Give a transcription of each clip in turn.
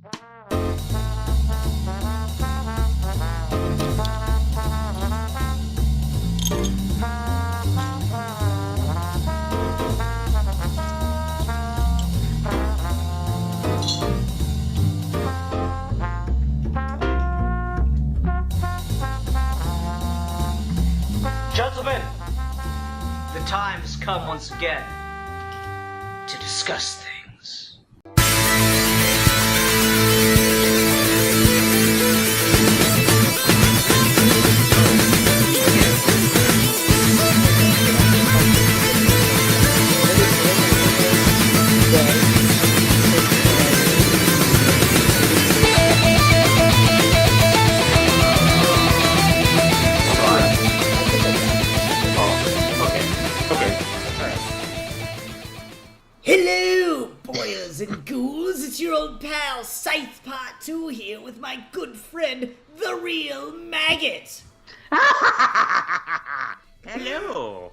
Gentlemen, the time has come once again to discuss things. Hello, boys and ghouls. It's your old pal Scythe Part 2 here with my good friend, the real Maggot. Hello.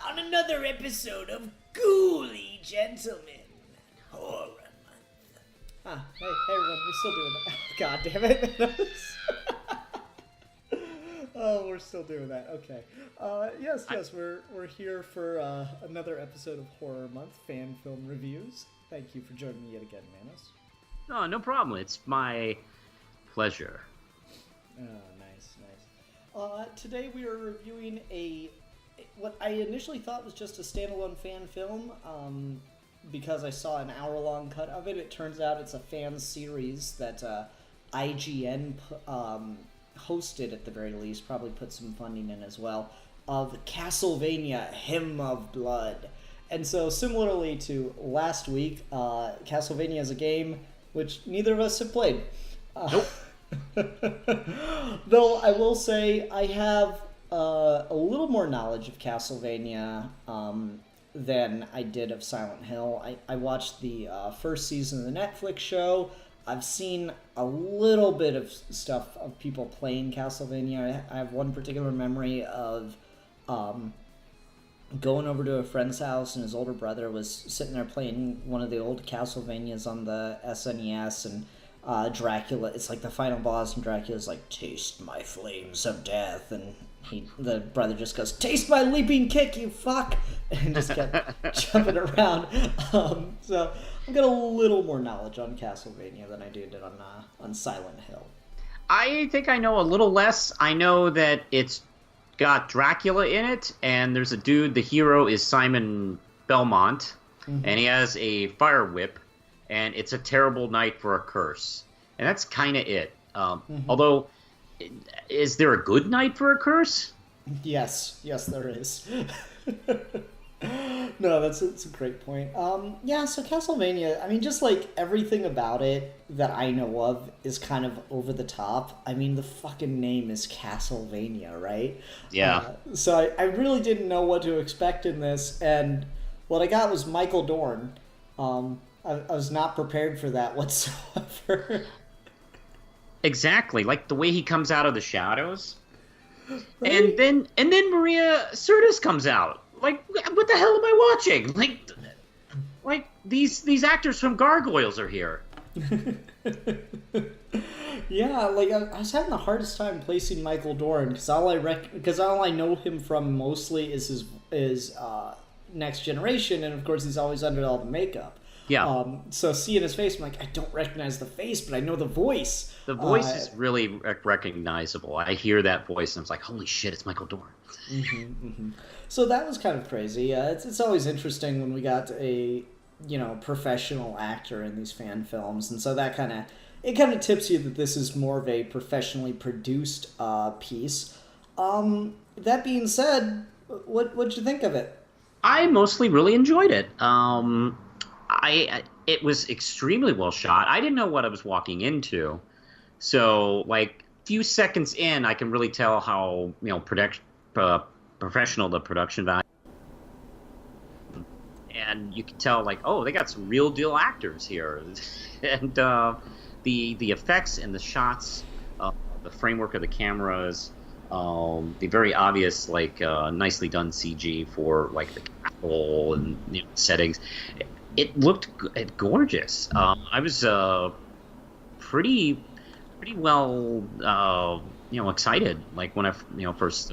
On another episode of Ghouly Gentlemen Horror Month. Hey everyone, we're still doing that. Oh, God damn it. Oh, we're still doing that. Okay. Yes, we're here for another episode of Horror Month Fan Film Reviews. Thank you for joining me yet again, Manos. Oh, no problem. It's my pleasure. Oh, nice. Today we are reviewing what I initially thought was just a standalone fan film. Because I saw an hour-long cut of it, it turns out it's a fan series that IGN hosted at the very least, probably put some funding in as well, of Castlevania Hymn of Blood. And so similarly to last week, Castlevania is a game which neither of us have played. Nope. Though I will say I have a little more knowledge of Castlevania than I did of Silent Hill. I watched the first season of the Netflix show. I've seen a little bit of stuff of people playing Castlevania. I have one particular memory of going over to a friend's house, and his older brother was sitting there playing one of the old Castlevanias on the SNES, and Dracula, it's like the final boss, and Dracula's like, "Taste my flames of death," and the brother just goes, "Taste my leaping kick, you fuck!" and just kept jumping around. So I've got a little more knowledge on Castlevania than I did on Silent Hill. I think I know a little less. I know that it's got Dracula in it, and there's a dude, the hero is Simon Belmont, and he has a fire whip, and it's a terrible night for a curse. And that's kind of it. Although, is there a good night for a curse? Yes, there is. No, that's a great point. Yeah, so Castlevania, I mean, just like everything about it that I know of is kind of over the top. I mean, the fucking name is Castlevania, right? Yeah. So I really didn't know what to expect in this, and what I got was Michael Dorn. I was not prepared for that whatsoever. Exactly, like the way he comes out of the shadows. Right? And then Maria Sirtis comes out. Like, what the hell am I watching? Like these actors from Gargoyles are here. Yeah, like I was having the hardest time placing Michael Dorn because all I know him from mostly is his Next Generation, and of course he's always under all the makeup. Yeah. So seeing his face, I'm like, I don't recognize the face, but I know the voice. The voice is really recognizable. I hear that voice, and I was like, holy shit, it's Michael Dorn. So that was kind of crazy. It's always interesting when we got a professional actor in these fan films, and so that kind of tips you that this is more of a professionally produced piece. That being said, what'd you think of it? I mostly really enjoyed it. It was extremely well shot. I didn't know what I was walking into, so like a few seconds in, I can really tell how professional the production value. And you can tell, like, oh, they got some real deal actors here, and the effects and the shots, the framework of the cameras, the very obvious, like, nicely done CG for like the castle and settings. It looked gorgeous. I was pretty well, excited. Like when I, first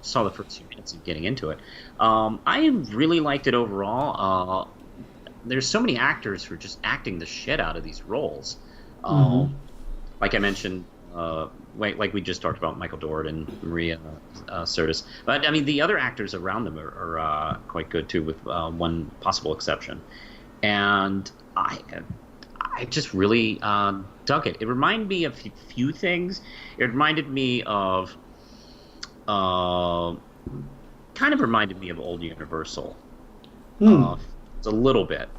saw the first few minutes of getting into it. I really liked it overall. There's so many actors who are just acting the shit out of these roles. Like I mentioned, like we just talked about Michael Dougherty and Maria Sirtis. But I mean, the other actors around them are quite good too, with one possible exception. And I just really dug it. It reminded me of a few things. It reminded me of, kind of reminded me of old Universal. It's a little bit.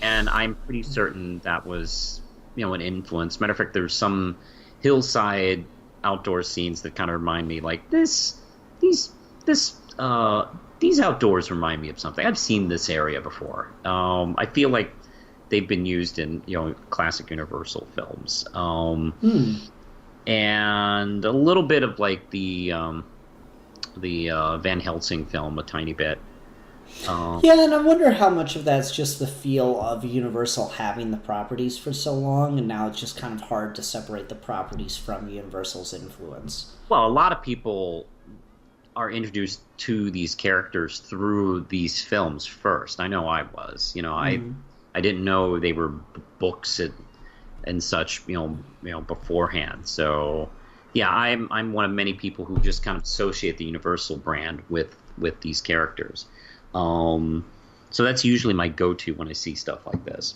And I'm pretty certain that was, an influence. Matter of fact, there's some hillside outdoor scenes that kind of remind me, like, these outdoors remind me of something. I've seen this area before. I feel like they've been used in, classic Universal films. And a little bit of, like, the Van Helsing film, a tiny bit. Yeah, and I wonder how much of that's just the feel of Universal having the properties for so long, and now it's just kind of hard to separate the properties from Universal's influence. Well, a lot of people are introduced to these characters through these films first. I know I was. I didn't know they were books and such, beforehand. So, yeah, I'm one of many people who just kind of associate the Universal brand with these characters. So that's usually my go-to when I see stuff like this.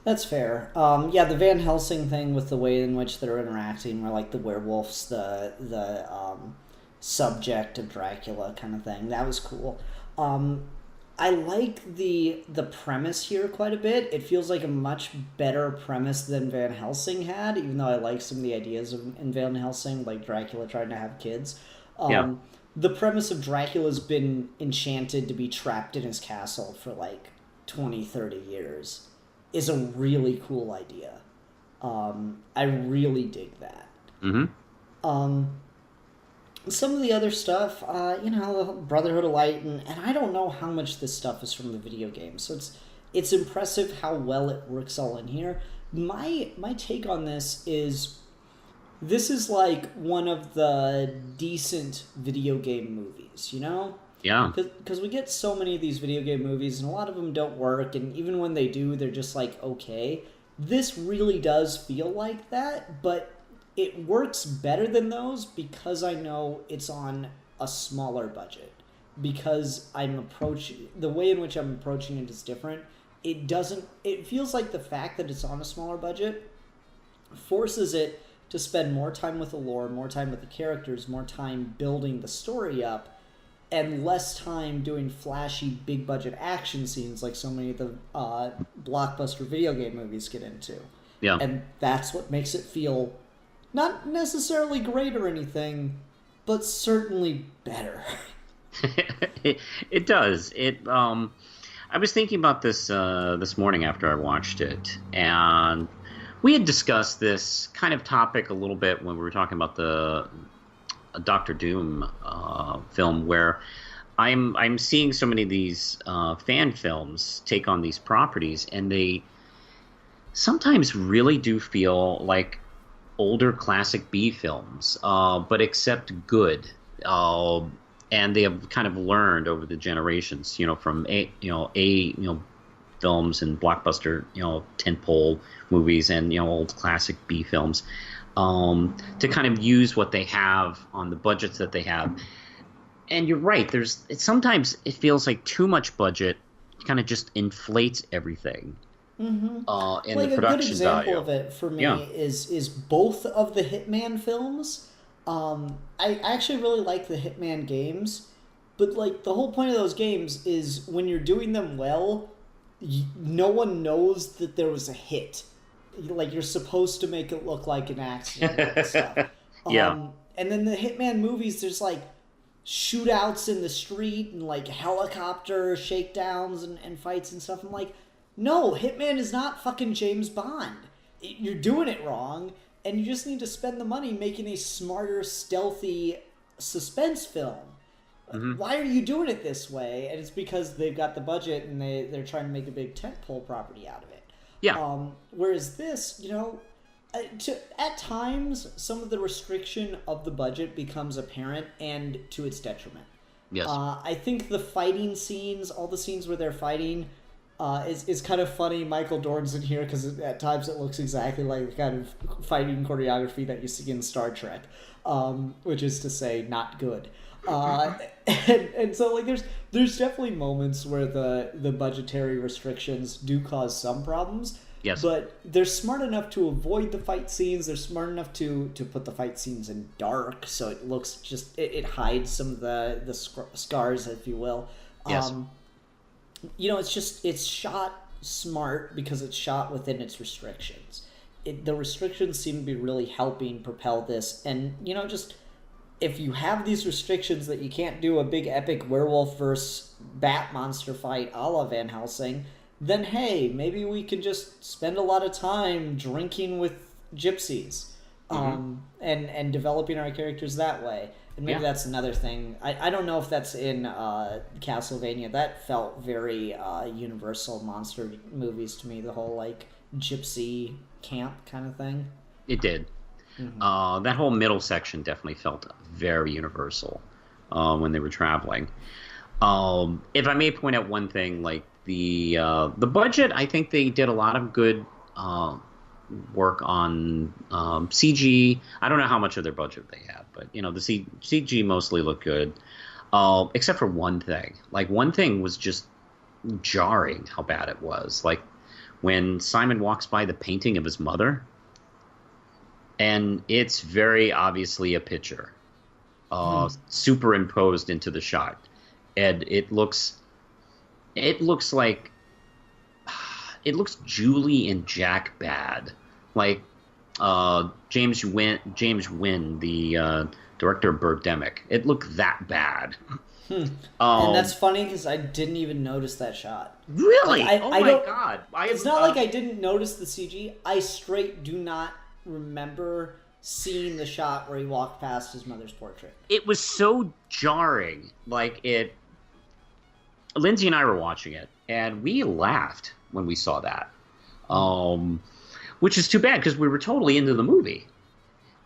That's fair. Yeah, the Van Helsing thing with the way in which they're interacting, where like the werewolf's the subject of Dracula kind of thing, that was cool. I like the premise here quite a bit. It feels like a much better premise than Van Helsing had, even though I like some of the ideas in Van Helsing, like Dracula trying to have kids. The premise of Dracula's been enchanted to be trapped in his castle for like 20, 30 years is a really cool idea. I really dig that. Some of the other stuff, Brotherhood of Light, and I don't know how much this stuff is from the video game, so it's impressive how well it works all in here. My take on this is like one of the decent video game movies, Yeah. Because we get so many of these video game movies, and a lot of them don't work, and even when they do, they're just like, okay. This really does feel like that, but it works better than those because I know it's on a smaller budget. Because the way in which I'm approaching it is different. It feels like the fact that it's on a smaller budget forces it to spend more time with the lore, more time with the characters, more time building the story up, and less time doing flashy, big-budget action scenes like so many of the blockbuster video game movies get into. Yeah. And that's what makes it feel not necessarily great or anything, but certainly better. It does. I was thinking about this this morning after I watched it, and we had discussed this kind of topic a little bit when we were talking about the Doctor Doom film, where I'm seeing so many of these fan films take on these properties, and they sometimes really do feel like older classic B films, but except good. And they have kind of learned over the generations, from films and blockbuster, tentpole movies and old classic B films, to kind of use what they have on the budgets that they have. And you're right. Sometimes it feels like too much budget kind of just inflates everything. In like the production a good example value of it for me is both of the Hitman films. I actually really like the Hitman games, but like the whole point of those games is when you're doing them well, no one knows that there was a hit. Like you're supposed to make it look like an accident and stuff. And then the Hitman movies, there's like shootouts in the street and like helicopter shakedowns and fights and stuff. I'm like, no, Hitman is not fucking James Bond. You're doing it wrong, and you just need to spend the money making a smarter, stealthy suspense film. Why are you doing it this way? And it's because they've got the budget and they're trying to make a big tentpole property out of it. Yeah. Whereas this, at times, some of the restriction of the budget becomes apparent and to its detriment. Yes. I think the fighting scenes, all the scenes where they're fighting, is kind of funny. Michael Dorn's in here because at times it looks exactly like the kind of fighting choreography that you see in Star Trek, which is to say, not good. And so like there's definitely moments where the budgetary restrictions do cause some problems. Yes. But they're smart enough to avoid the fight scenes. They're smart enough to put the fight scenes in dark, so it looks it hides some of the scars, if you will. Yes. It's shot smart because it's shot within its restrictions. The restrictions seem to be really helping propel this, and just if you have these restrictions that you can't do a big epic werewolf versus bat monster fight a la Van Helsing, then hey, maybe we can just spend a lot of time drinking with gypsies, and developing our characters that way. And maybe that's another thing. I don't know if that's in Castlevania. That felt very Universal monster movies to me, the whole like gypsy camp kind of thing. It did. Mm-hmm. That whole middle section definitely felt very Universal when they were traveling. If I may point out one thing, like the budget, I think they did a lot of good work on CG. I don't know how much of their budget they had, but the CG mostly looked good, except for one thing. Like one thing was just jarring how bad it was. Like when Simon walks by the painting of his mother, and it's very obviously a picture superimposed into the shot, and it looks like Julie and Jack bad, like James Wynn, the director of Birdemic. It looked that bad. And that's funny because I didn't even notice that shot. Really? Like, oh my god! It's not like I didn't notice the CG. I straight do not remember seeing the shot where he walked past his mother's portrait. It was so jarring. Like Lindsay and I were watching it, and we laughed when we saw that, which is too bad because we were totally into the movie.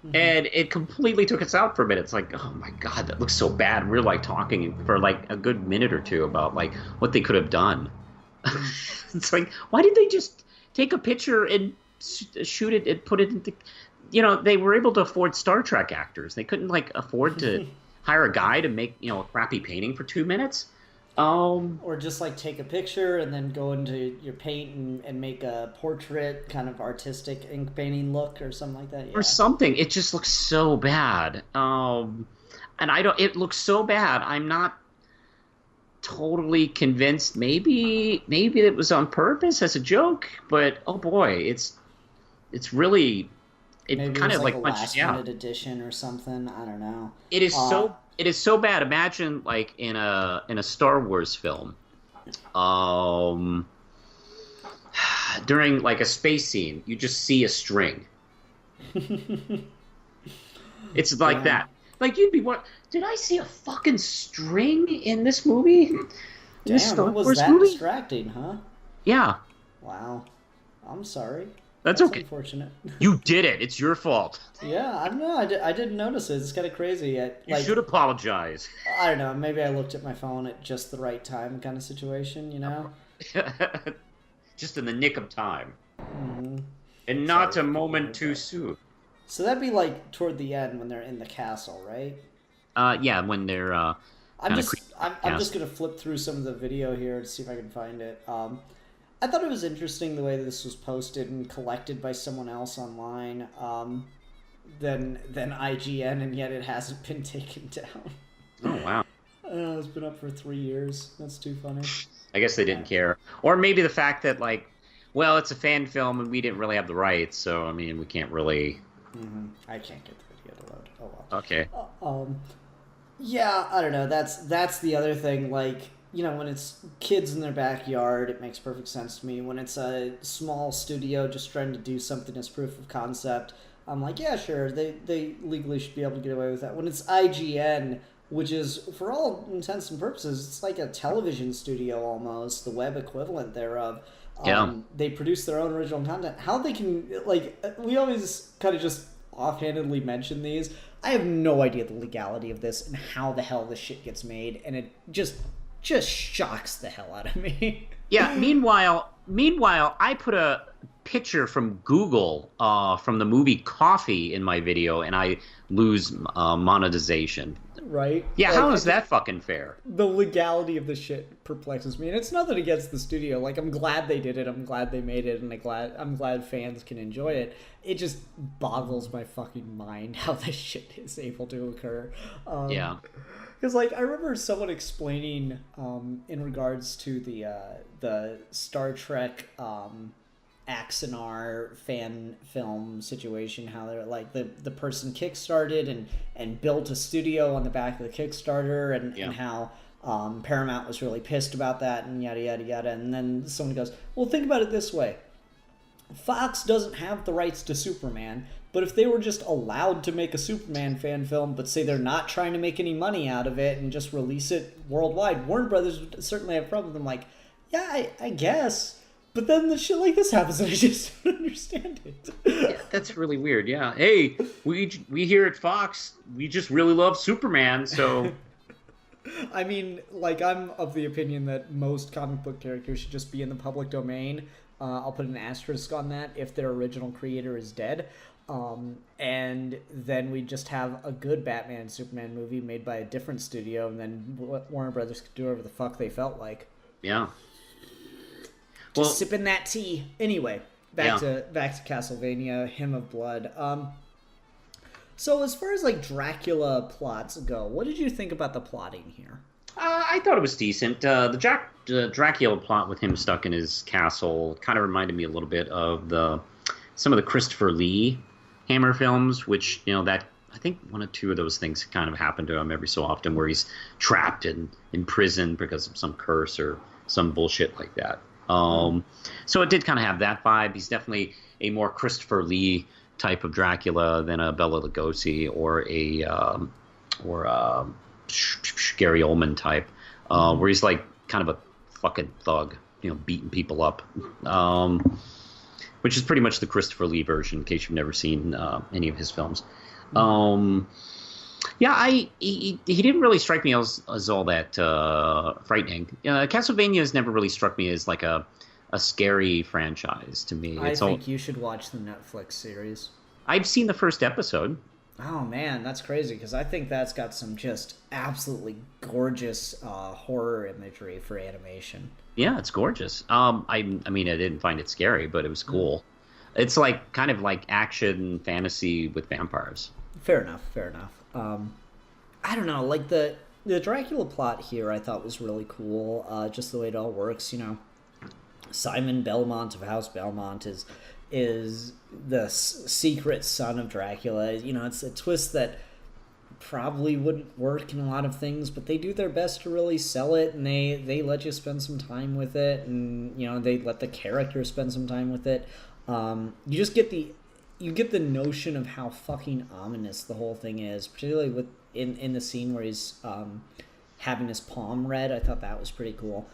Mm-hmm. And it completely took us out for a minute. It's like, oh my god, that looks so bad. And we were like talking for like a good minute or two about like what they could have done. It's like, why did they just take a picture and shoot it and put it into, they were able to afford Star Trek actors. They couldn't like afford to hire a guy to make, a crappy painting for 2 minutes. Or just like take a picture and then go into your paint and make a portrait kind of artistic ink painting look or something like that. Yeah. Or something. It just looks so bad. And it looks so bad. I'm not totally convinced. Maybe it was on purpose as a joke, but oh boy, it's really, maybe kind of like like a punches you out. last minute edition or something. I don't know. It is so bad. Imagine like in a Star Wars film, during like a space scene, you just see a string. It's like that. Like you'd be what? Did I see a fucking string in this movie? In this Star Wars that movie? Distracting, huh? Yeah. Wow. I'm sorry. That's okay. Unfortunate. You did it. It's your fault. Yeah, I don't know. I didn't notice it. It's kind of crazy. You should apologize. I don't know. Maybe I looked at my phone at just the right time kind of situation, Just in the nick of time. Mm-hmm. And not a moment too soon. So that'd be like toward the end when they're in the castle, right? Yeah, when they're I'm just gonna flip through some of the video here to see if I can find it. I thought it was interesting the way that this was posted and collected by someone else online than IGN, and yet it hasn't been taken down. Oh, wow. It's been up for 3 years. That's too funny. I guess they didn't care. Or maybe the fact that, like, well, it's a fan film and we didn't really have the rights, so, I mean, we can't really... Mm-hmm. I can't get the video to load. Oh, well. Okay. Yeah, I don't know. That's the other thing, like... when it's kids in their backyard, it makes perfect sense to me. When it's a small studio just trying to do something as proof of concept, I'm like, yeah, sure, they legally should be able to get away with that. When it's IGN which is, for all intents and purposes, it's like a television studio almost, the web equivalent thereof. They produce their own original content. How they can, like, we always kind of just offhandedly mention these. I have no idea the legality of this and how the hell this shit gets made, and it just shocks the hell out of me. Yeah, meanwhile, I put a picture from Google from the movie Coffee in my video, and I lose monetization. Right? Yeah, how is that fucking fair? The legality of the shit perplexes me, and it's nothing against the studio. Like, I'm glad they did it, I'm glad they made it, and I'm glad fans can enjoy it. It just boggles my fucking mind how this shit is able to occur. Yeah. Because, like, I remember someone explaining in regards to the Star Trek Axanar fan film situation, how they're like the person kickstarted and built a studio on the back of the Kickstarter, and how Paramount was really pissed about that, and yada yada yada. And then someone goes, well, think about it this way: Fox doesn't have the rights to Superman, but if they were just allowed to make a Superman fan film, but say they're not trying to make any money out of it and just release it worldwide, Warner Brothers would certainly have a problem with them. Like, yeah, I guess. But then the shit like this happens, and I just don't understand it. Yeah, that's really weird. Yeah. Hey, we here at Fox, we just really love Superman, so. I mean, like, I'm of the opinion that most comic book characters should just be in the public domain. I'll put an asterisk on that if their original creator is dead. And then we just have a good Batman and Superman movie made by a different studio, and then Warner Brothers could do whatever the fuck they felt like. Yeah. Just sipping that tea. Anyway, back to Castlevania, Hymn of Blood. So as far as like Dracula plots go, what did you think about the plotting here? I thought it was decent. The Dracula plot with him stuck in his castle kind of reminded me a little bit of some of the Christopher Lee Hammer films, which, that I think one or two of those things kind of happen to him every so often, where he's trapped in prison because of some curse or some bullshit like that. So it did kind of have that vibe. He's definitely a more Christopher Lee type of Dracula than a Bela Lugosi or a Gary Oldman type, where he's like kind of a fucking thug, beating people up, which is pretty much the Christopher Lee version, in case you've never seen any of his films. He didn't really strike me as all that frightening. Castlevania has never really struck me as like a scary franchise to me. I think you should watch the Netflix series. I've seen the first episode. Oh man, that's crazy, because I think that's got some just absolutely gorgeous horror imagery for animation. Yeah, it's gorgeous. I mean, I didn't find it scary, but it was cool. It's like kind of like action fantasy with vampires. Fair enough. I don't know, like the Dracula plot here I thought was really cool, just the way it all works. Simon Belmont of House Belmont is the secret son of Dracula. It's a twist that probably wouldn't work in a lot of things, but they do their best to really sell it, and they let you spend some time with it, and they let the characters spend some time with it. You get the notion of how fucking ominous the whole thing is, particularly in the scene where he's having his palm read. I thought that was pretty cool.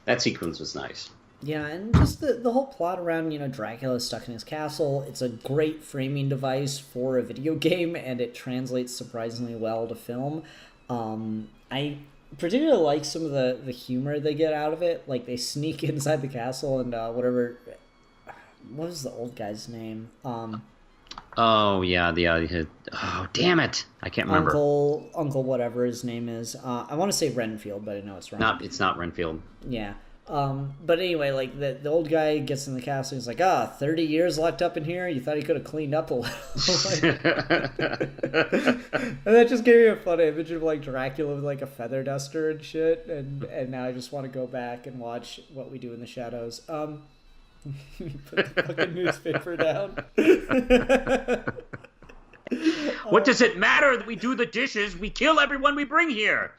That sequence was nice. Yeah, and just the whole plot around, Dracula stuck in his castle. It's a great framing device for a video game, and it translates surprisingly well to film. I particularly like some of the humor they get out of it. Like, they sneak inside the castle and whatever... What was the old guy's name? Oh, yeah, oh, damn it! I can't remember. Uncle whatever his name is. I want to say Renfield, but I know it's wrong. It's not Renfield. Yeah. But anyway, like, the old guy gets in the castle, he's like, 30 years locked up in here? You thought he could have cleaned up a little? And that just gave me a fun image of, like, Dracula with, like, a feather duster and shit, and now I just want to go back and watch What We Do in the Shadows. Put the fucking newspaper down. What does it matter that we do the dishes? We kill everyone we bring here.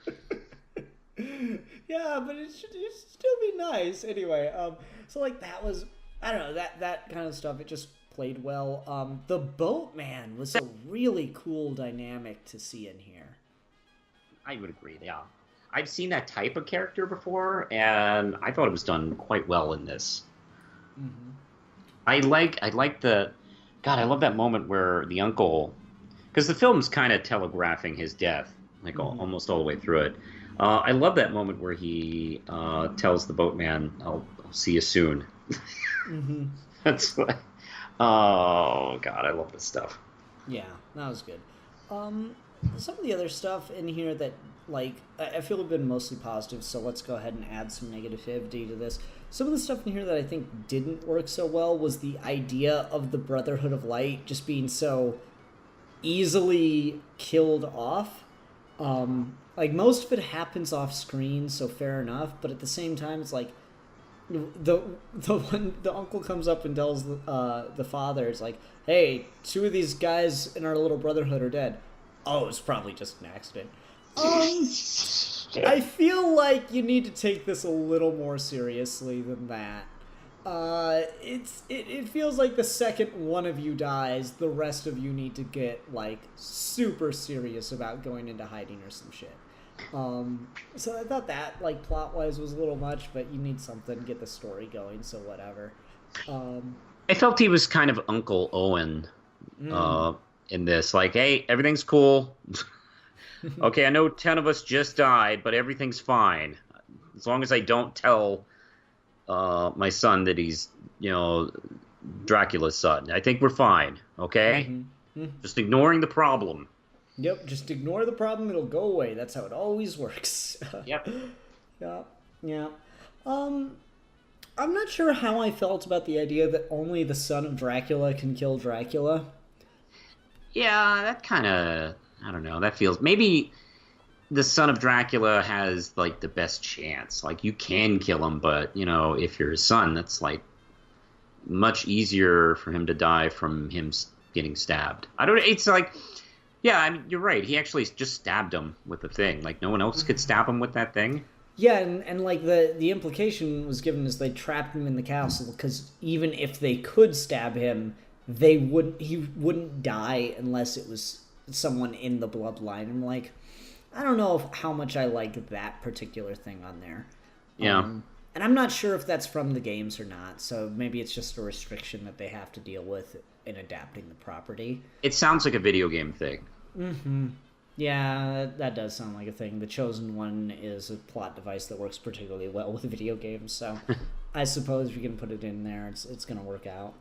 Yeah, but it should still be nice. Anyway, so like that was, I don't know, that kind of stuff, it just played well. The Boatman was a really cool dynamic to see in here. I would agree. Yeah, I've seen that type of character before, and I thought it was done quite well in this. Mm-hmm. I like the, God, I love that moment where the uncle, because the film's kind of telegraphing his death, like almost all the way through it. I love that moment where he tells the boatman, I'll see you soon." Mm-hmm. That's like, oh God, I love this stuff. Yeah, that was good. Some of the other stuff in here that, like, I feel have been mostly positive, so let's go ahead and add some negativity to this. Some of the stuff in here that I think didn't work so well was the idea of the Brotherhood of Light just being so easily killed off. Like, most of it happens off screen, so fair enough, but at the same time, it's like, the uncle comes up and tells the father, it's like, "Hey, 2 of these guys in our little brotherhood are dead." "Oh, it's probably just an accident." I feel like you need to take this a little more seriously than that. It feels like the second one of you dies, the rest of you need to get, like, super serious about going into hiding or some shit. So I thought that, like, plot-wise was a little much, but you need something to get the story going, so whatever. I felt he was kind of Uncle Owen in this. Like, hey, everything's cool. Okay, I know 10 of us just died, but everything's fine. As long as I don't tell my son that he's, Dracula's son. I think we're fine, okay? Mm-hmm. Just ignoring the problem. Yep, just ignore the problem, it'll go away. That's how it always works. Yep. Yeah. I'm not sure how I felt about the idea that only the son of Dracula can kill Dracula. Yeah, that kind of, I don't know, that feels, maybe the son of Dracula has, like, the best chance. Like, you can kill him, but, if you're his son, that's, like, much easier for him to die from him getting stabbed. It's like, yeah, I mean, you're right. He actually just stabbed him with the thing. Like, no one else could stab him with that thing. Yeah, and like, the implication was given as they trapped him in the castle, because even if they could stab him, he wouldn't die unless it was someone in the bloodline. I'm like, I don't know how much I like that particular thing on there. Yeah. And I'm not sure if that's from the games or not, so maybe it's just a restriction that they have to deal with in adapting the property. It sounds like a video game thing. Mm-hmm. Yeah, that does sound like a thing. The Chosen One is a plot device that works particularly well with video games, so I suppose if you can put it in there, it's going to work out.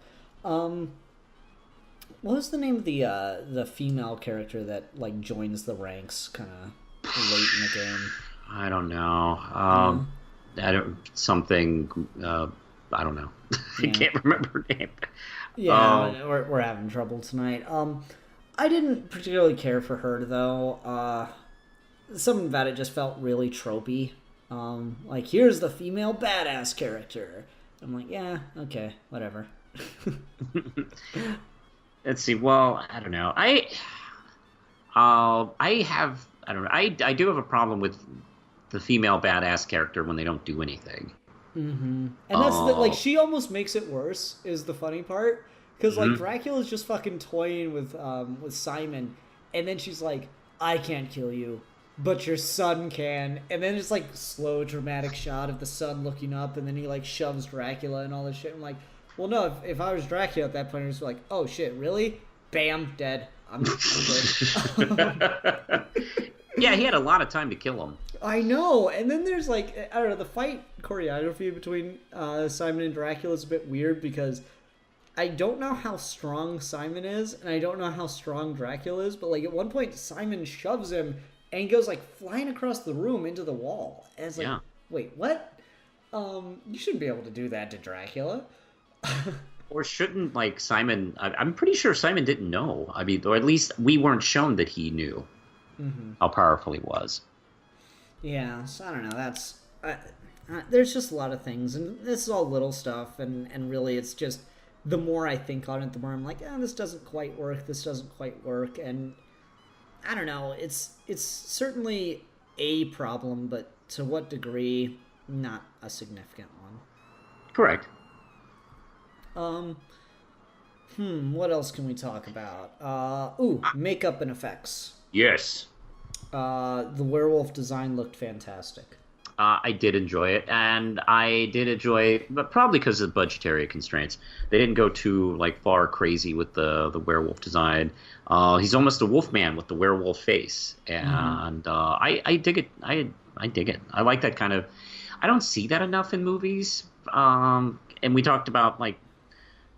What was the name of the female character that, like, joins the ranks kind of late in the game? I don't know. I don't know. I can't remember her name. Yeah, we're having trouble tonight. I didn't particularly care for her, though. Something about it just felt really tropey. Like, here's the female badass character. I'm like, yeah, okay, whatever. Let's see. Well, I don't know. I do have a problem with the female badass character when they don't do anything. Mm-hmm. And that's like, she almost makes it worse, is the funny part. Because, like, Dracula's just fucking toying with Simon, and then she's like, "I can't kill you, but your son can." And then it's, like, slow, dramatic shot of the son looking up, and then he, like, shoves Dracula and all this shit. I'm like, well, no, if I was Dracula at that point, I was like, oh, shit, really? Bam, dead. I'm good. Yeah, he had a lot of time to kill him. I know. And then there's, like, I don't know, the fight choreography between Simon and Dracula is a bit weird, because I don't know how strong Simon is, and I don't know how strong Dracula is, but, like, at one point, Simon shoves him, and he goes, like, flying across the room into the wall. And it's like, wait, what? You shouldn't be able to do that to Dracula. Or shouldn't, like, Simon... I'm pretty sure Simon didn't know. I mean, or at least we weren't shown that he knew how powerful he was. Yeah, so I don't know, that's... there's just a lot of things, and this is all little stuff, and really it's just... The more I think on it, the more I'm like, this doesn't quite work, and I don't know, it's certainly a problem, but to what degree, not a significant one. Correct. What else can we talk about? Makeup and effects. Yes. The werewolf design looked fantastic. I did enjoy it, and I did enjoy, but probably because of budgetary constraints, they didn't go too like far crazy with the werewolf design. He's almost a wolf man with the werewolf face, and I dig it. I dig it. I like that kind of. I don't see that enough in movies. And we talked about like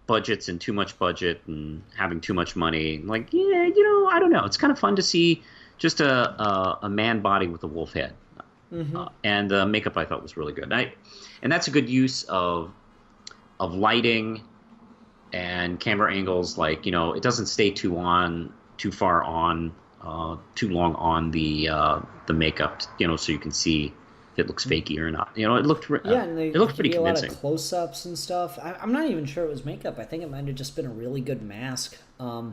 budgets and too much budget and having too much money. Like, yeah, I don't know. It's kind of fun to see just a man body with a wolf head. And the makeup I thought was really good. And that's a good use of lighting and camera angles. Like, it doesn't stay too long on the makeup. So you can see if it looks fakey or not. It looked and it looked pretty convincing. A lot of close-ups and stuff. I'm not even sure it was makeup. I think it might have just been a really good mask. I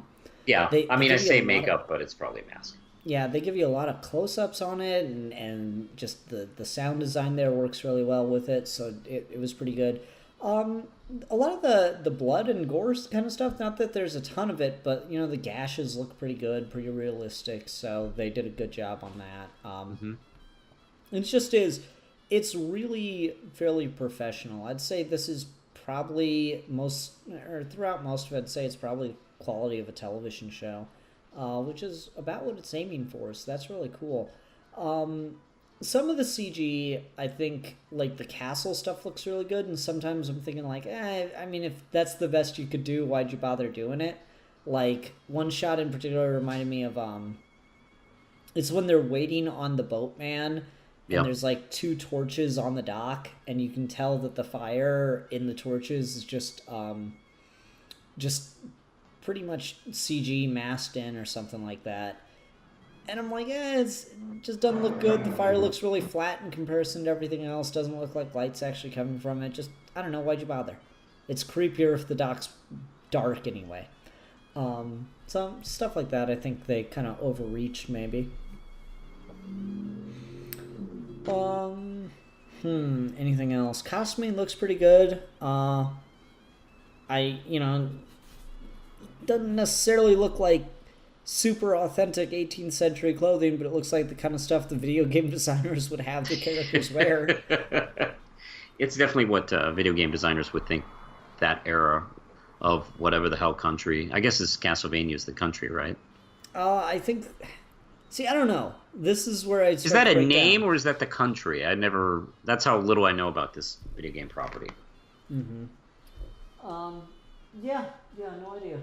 say makeup, but it's probably a mask. Yeah, they give you a lot of close-ups on it, and just the sound design there works really well with it, so it was pretty good. A lot of the blood and gore kind of stuff, not that there's a ton of it, but, the gashes look pretty good, pretty realistic, so they did a good job on that. It's really fairly professional. I'd say this is probably throughout most of it, I'd say it's probably quality of a television show. Which is about what it's aiming for, so that's really cool. Some of the CG, I think, like the castle stuff looks really good, and sometimes I'm thinking like, if that's the best you could do, why'd you bother doing it? Like, one shot in particular reminded me of, it's when they're waiting on the boatman, and there's like 2 torches on the dock, and you can tell that the fire in the torches is just pretty much CG masked in or something like that. And I'm like, it just doesn't look good. The fire looks really flat in comparison to everything else. Doesn't look like light's actually coming from it. Just, I don't know, why'd you bother? It's creepier if the dock's dark anyway. So stuff like that, I think they kind of overreached maybe. Anything else? Costuming looks pretty good. Doesn't necessarily look like super authentic 18th century clothing, but it looks like the kind of stuff the video game designers would have the characters wear. It's definitely what video game designers would think that era of whatever the hell country. I guess it's Castlevania is the country, right? I think... See, I don't know. This is where I... Is that a name or is that the country? That's how little I know about this video game property. Yeah, no idea.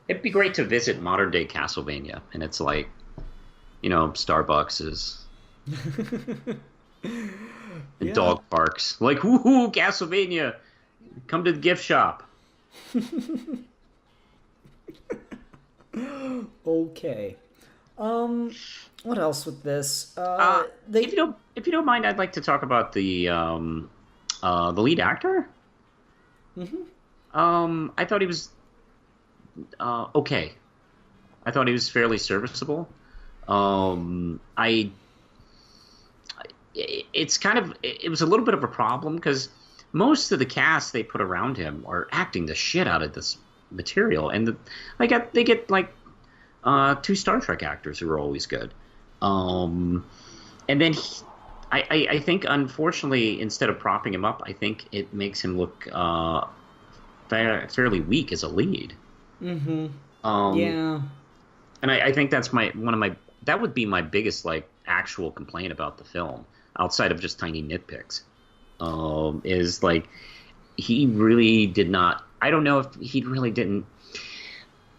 It'd be great to visit modern day Castlevania, and it's like, Starbucks is, and dog parks. Like, woohoo, Castlevania! Come to the gift shop. Okay. What else with this? If you don't mind, I'd like to talk about the lead actor. I thought he was okay. I thought he was fairly serviceable. It was a little bit of a problem because most of the cast they put around him are acting the shit out of this material, and they get 2 Star Trek actors who are always good. And then I think, unfortunately, instead of propping him up, I think it makes him look fairly weak as a lead. And I think that's that would be my biggest actual complaint about the film, outside of just tiny nitpicks. Is like he really did not. I don't know if he really didn't.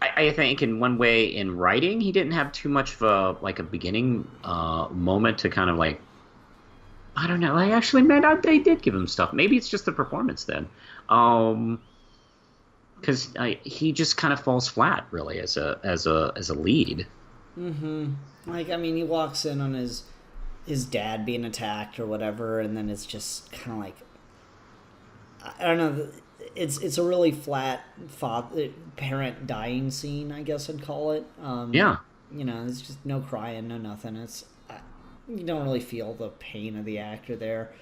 I think in one way in writing he didn't have too much of a beginning moment to kind of I don't know. They did give him stuff. Maybe it's just the performance then. Because he just kind of falls flat, really, as a lead. He walks in on his dad being attacked or whatever, and then it's just kind of I don't know. It's a really flat parent dying scene, I guess I'd call it. It's just no crying, no nothing. You don't really feel the pain of the actor there.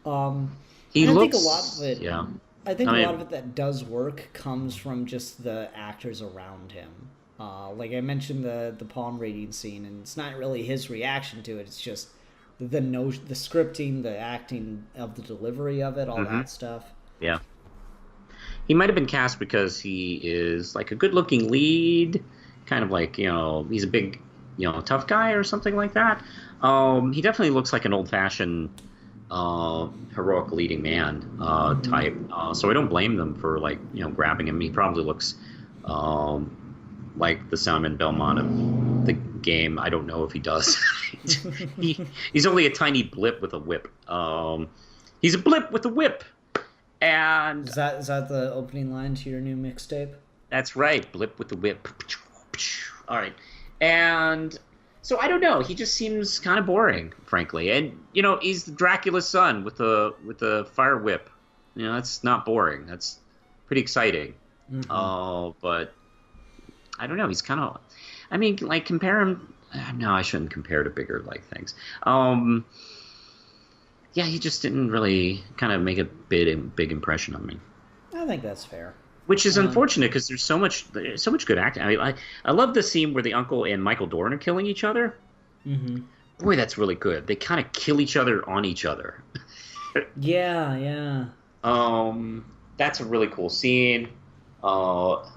I think a lot of it. Yeah. I think a lot of it that does work comes from just the actors around him. Like I mentioned the palm reading scene, and it's not really his reaction to it. It's just the scripting, the acting of the delivery of it, all that stuff. Yeah. He might have been cast because he is like a good-looking lead, kind of like, he's a big, tough guy or something like that. He definitely looks like an old-fashioned heroic leading man type. So I don't blame them for grabbing him. He probably looks like the Simon Belmont of the game. I don't know if he does. He's only a tiny blip with a whip. He's a blip with a whip. And is that the opening line to your new mixtape? That's right, blip with the whip. All right, and so I don't know. He just seems kind of boring, frankly. And he's Dracula's son with a fire whip. That's not boring. That's pretty exciting. But I don't know. He's kind of. I mean, compare him. No, I shouldn't compare to bigger things. Yeah, he just didn't really kind of make a big impression on me. I think that's fair. Which is unfortunate because there's so much good acting. I mean, I love the scene where the uncle and Michael Dorn are killing each other. Mm-hmm. Boy, that's really good. They kind of kill each other on each other. Yeah. That's a really cool scene. Let's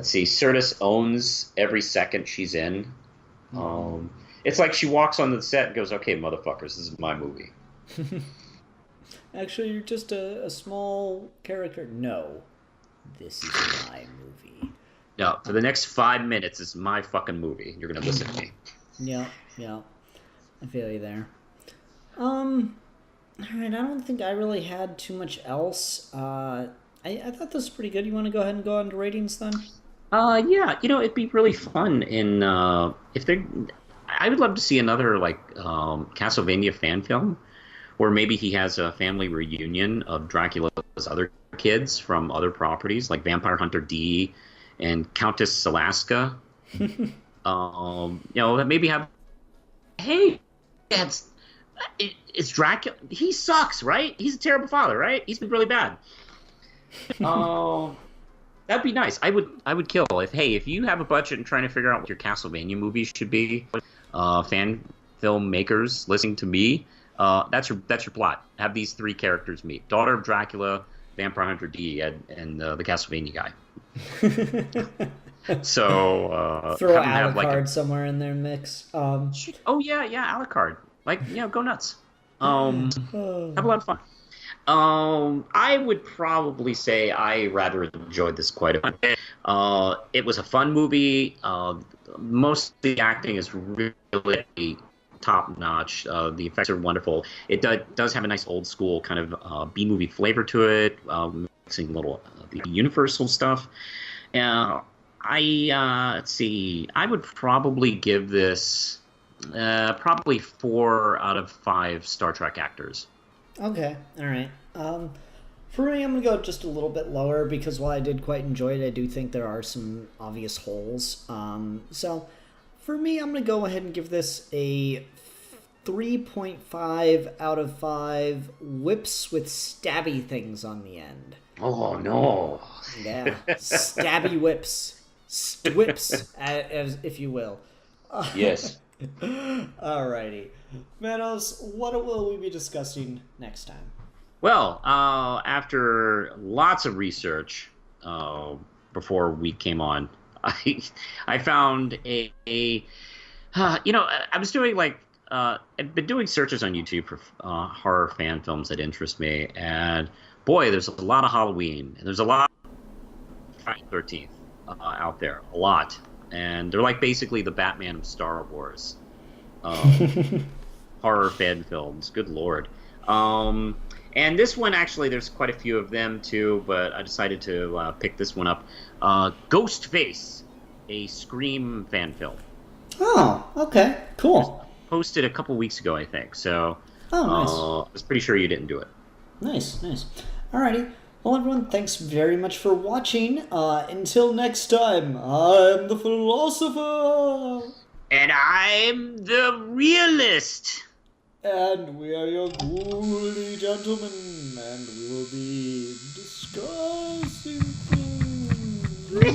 see. Sirtis owns every second she's in. It's like she walks on the set and goes, "Okay, motherfuckers, this is my movie." Actually, you're just a small character. No, this is my movie. No, for the next 5 minutes, it's my fucking movie. You're gonna listen to me. Yeah. I feel you there. All right, I don't think I really had too much else. I thought this was pretty good. You want to go ahead and go on to ratings then? Yeah. It'd be really fun if they. I would love to see another Castlevania fan film, where maybe he has a family reunion of Dracula's other kids from other properties, like Vampire Hunter D and Countess Alaska. Maybe have. Hey, it's Dracula. He sucks, right? He's a terrible father, right? He's been really bad. That'd be nice. I would kill if you have a budget and trying to figure out what your Castlevania movie should be. Fan filmmakers listening to me, that's your plot. Have these three characters meet: daughter of Dracula, Vampire Hunter D, and the Castlevania guy. So throw Alucard somewhere in their mix. Oh yeah, Alucard. Go nuts. Have a lot of fun. I would probably say I rather enjoyed this quite a bit. It was a fun movie. Most of the acting is really top notch. The effects are wonderful. It does have a nice old school kind of B-movie flavor to it, mixing a little the Universal stuff. Let's see. I would probably give this probably 4 out of 5 Star Trek actors. Okay, all right. For me, I'm going to go just a little bit lower because while I did quite enjoy it, I do think there are some obvious holes. So for me, I'm going to go ahead and give this a 3.5 out of 5 whips with stabby things on the end. Oh, no. Yeah, stabby whips. Whips, as if you will. Yes. Alrighty. Manos, what will we be discussing next time? Well, after lots of research before we came on, I found I was doing I've been doing searches on YouTube for horror fan films that interest me, and boy, there's a lot of Halloween, and there's a lot of Friday the 13th out there, a lot, and they're basically the Batman of Star Wars. Horror fan films, good lord. And this one, actually, there's quite a few of them too, but I decided to pick this one up. Ghostface, a Scream fan film. Oh, okay, cool. Posted a couple weeks ago, I think. So, nice. I was pretty sure you didn't do it. Nice. Alrighty. Well, everyone, thanks very much for watching. Until next time, I'm the philosopher. And I'm the realist. And we are your ghouly gentlemen, and we will be discussing things.